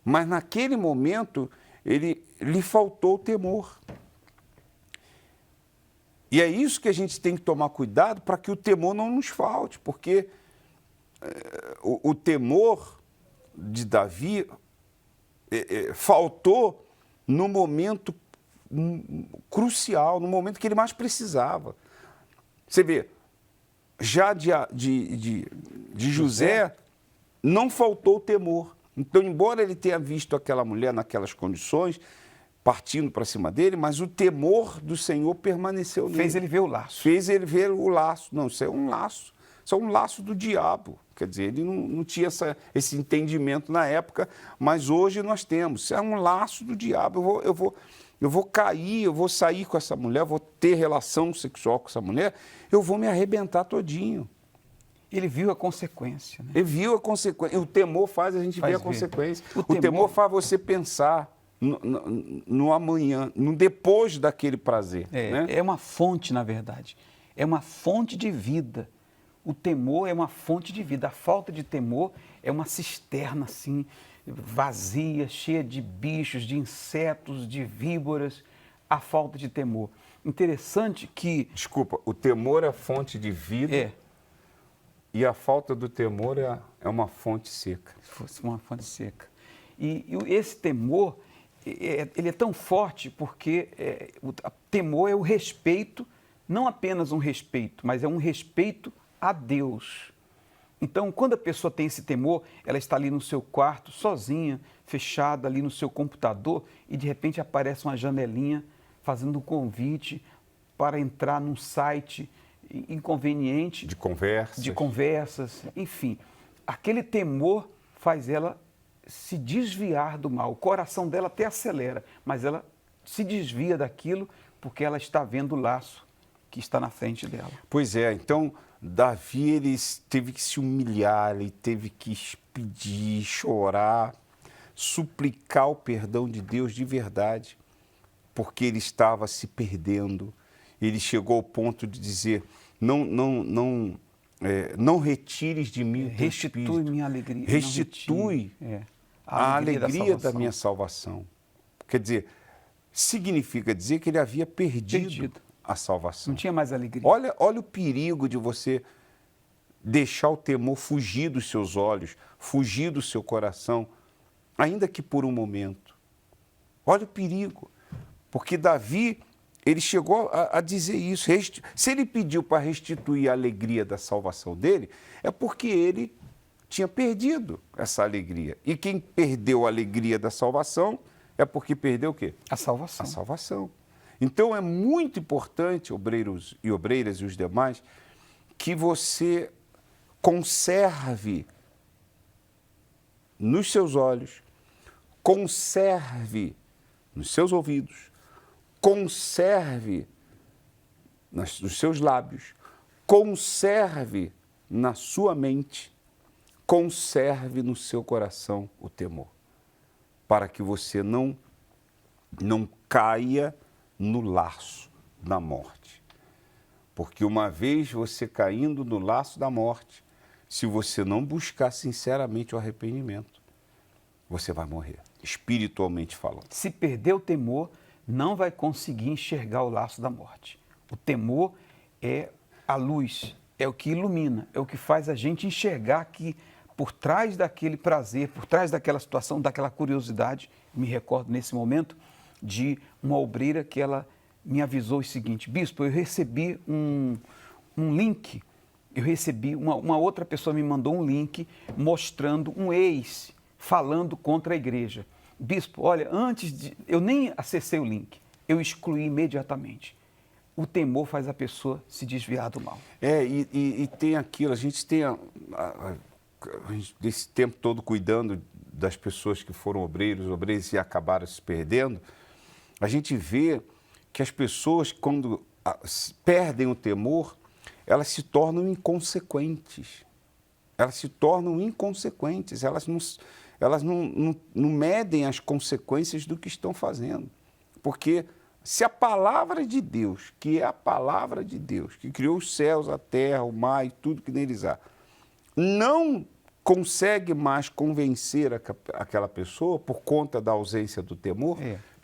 mas naquele momento lhe faltou o temor. E é isso que a gente tem que tomar cuidado para que o temor não nos falte, porque o temor de Davi faltou no momento crucial, no momento que ele mais precisava. Você vê, já de José não faltou o temor. Então, embora ele tenha visto aquela mulher naquelas condições, partindo para cima dele, mas o temor do Senhor permaneceu nele. Fez ele ver o laço. Fez ele ver o laço. Não, isso é um laço. Isso é um laço do diabo. Quer dizer, ele não tinha esse entendimento na época, mas hoje nós temos. Isso é um laço do diabo. Eu vou cair, eu vou sair com essa mulher, vou ter relação sexual com essa mulher, eu vou me arrebentar todinho. Ele viu a consequência. Né? Ele viu a consequência. O temor faz a gente ver a consequência. O temor faz você pensar no amanhã, no depois daquele prazer. Né? É uma fonte, na verdade. É uma fonte de vida. O temor é uma fonte de vida. A falta de temor é uma cisterna, assim, vazia, cheia de bichos, de insetos, de víboras. A falta de temor. Interessante que... Desculpa, o temor é fonte de vida e a falta do temor é uma fonte seca. Uma fonte seca. E esse temor, ele é tão forte porque o temor é o respeito, não apenas um respeito, mas é um respeito a Deus. Então, quando a pessoa tem esse temor, ela está ali no seu quarto, sozinha, fechada ali no seu computador, e de repente aparece uma janelinha fazendo um convite para entrar num site inconveniente. De conversas. Enfim. Aquele temor faz ela se desviar do mal. O coração dela até acelera, mas ela se desvia daquilo porque ela está vendo o laço que está na frente dela. Pois é, então Davi ele teve que se humilhar, ele teve que pedir, chorar, suplicar o perdão de Deus de verdade, porque ele estava se perdendo. Ele chegou ao ponto de dizer, não retires de mim o teu Restitui espírito. minha alegria. Restitui a alegria da minha salvação. Quer dizer, significa dizer que ele havia perdido a salvação. Não tinha mais alegria. Olha o perigo de você deixar o temor fugir dos seus olhos, fugir do seu coração, ainda que por um momento. Olha o perigo. Porque Davi, ele chegou a dizer isso. Se ele pediu para restituir a alegria da salvação dele, é porque ele tinha perdido essa alegria. E quem perdeu a alegria da salvação é porque perdeu o quê? A salvação. A salvação. Então é muito importante, obreiros e obreiras e os demais, que você conserve nos seus olhos, conserve nos seus ouvidos, conserve nos seus lábios, conserve na sua mente, conserve no seu coração o temor, para que você não caia no laço da morte. Porque uma vez você caindo no laço da morte, se você não buscar sinceramente o arrependimento, você vai morrer, espiritualmente falando. Se perder o temor, não vai conseguir enxergar o laço da morte. O temor é a luz, é o que ilumina, é o que faz a gente enxergar que por trás daquele prazer, por trás daquela situação, daquela curiosidade, me recordo nesse momento de uma obreira que ela me avisou o seguinte: bispo, eu recebi um link, uma outra pessoa me mandou um link mostrando um ex falando contra a igreja. Bispo, olha, eu nem acessei o link, eu excluí imediatamente. O temor faz a pessoa se desviar do mal. E tem aquilo, a gente tem desse tempo todo cuidando das pessoas que foram obreiros e acabaram se perdendo. A gente vê que as pessoas, quando perdem o temor, elas se tornam inconsequentes. Elas não medem as consequências do que estão fazendo. Porque se a palavra de Deus, que é a palavra de Deus, que criou os céus, a terra, o mar e tudo que neles há, não consegue mais convencer aquela pessoa por conta da ausência do temor,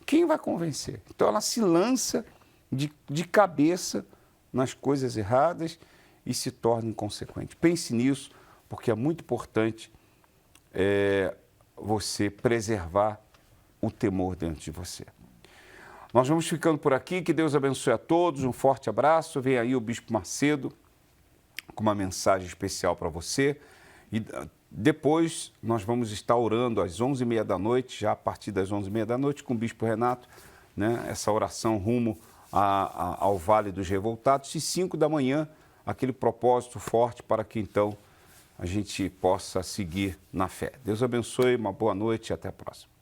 quem vai convencer? Então ela se lança de cabeça nas coisas erradas e se torna inconsequente. Pense nisso, porque é muito importante você preservar o temor dentro de você. Nós vamos ficando por aqui, que Deus abençoe a todos, um forte abraço. Vem aí o Bispo Macedo com uma mensagem especial para você. E depois nós vamos estar orando às 11h30 da noite, já a partir das 11h30 da noite, com o Bispo Renato, né? Essa oração rumo ao Vale dos Revoltados. E 5 da manhã, aquele propósito forte para que então a gente possa seguir na fé. Deus abençoe, uma boa noite e até a próxima.